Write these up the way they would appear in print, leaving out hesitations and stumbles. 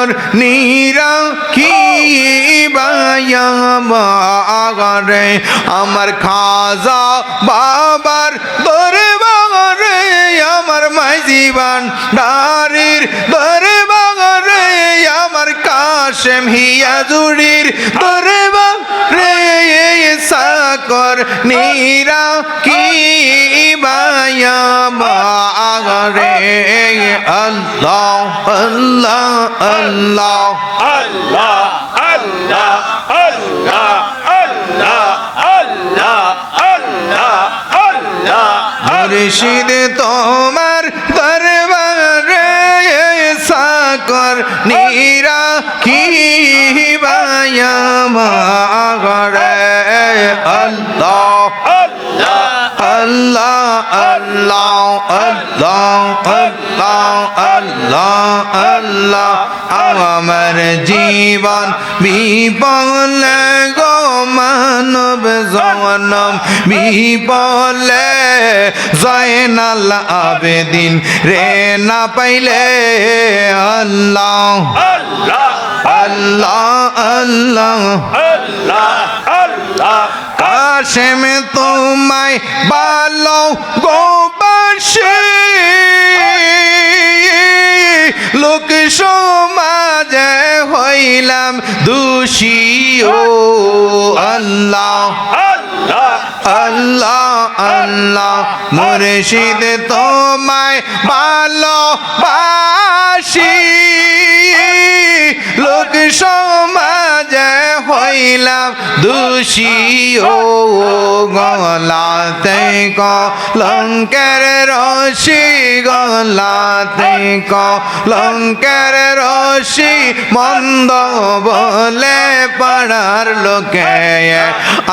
সাগর নীরা কি বায়ামারে আমার খাজা বাবার দরবারে আমার মাইজিবান ডারির দরবারে আমার কাশেম হিয়াজুরির দরবারে সাগর নীরা কি বায়ামারে আল্লাহ আল্লাহ আল্লাহ আল্লাহ আল্লাহ আল্লাহ আল্লাহ আল্লাহ আল্লাহ আল্লাহ মুর্শিদ তোমার দরবারে সাগর নীরা কি বায়ামারে আল্লাহ আল্লাহ আল্লাহ আল্লাহ আল্লাহ আল্লাহ আল্লাহ আল্লাহ আমার জীবন বিপলে গো মানব জনম বিপলে জয়নাল আবেদিন রে না পাইলে আল্লাহ আল্লাহ আল্লাহ আল্লাহ আল্লাহ আল্লাহ কাশেম তোমায় ভালো গোবাসে লোক সমাজে হইলাম দোষী ও আল্লাহ আল্লাহ আল্লাহ আল্লাহ মুর্শিদ তোমায় ভালোবাসি লোক সমাজে হইলাম দোষী ও গলাতে কলঙ্কের রশি গলাতে কলঙ্কের রশি মন্দ বলে পাড়ার লোকে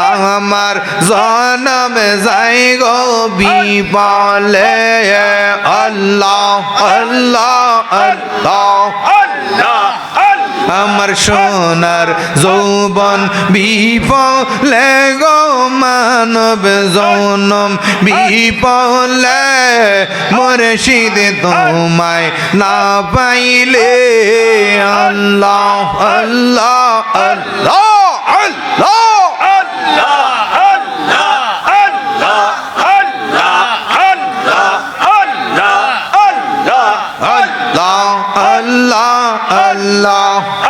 আমার জনম যাই গো বিপলে আল্লাহ আল্লাহ আল্লাহ আল্লাহ আমার সোনার যৌবন বিপলে গো মানব জনম বিপলে মুর্শিদ তোমায় না পাইলে আল্লাহ আল্লাহ আল্লাহ আল্লাহ আল্লাহ আল্লাহ আল্লাহ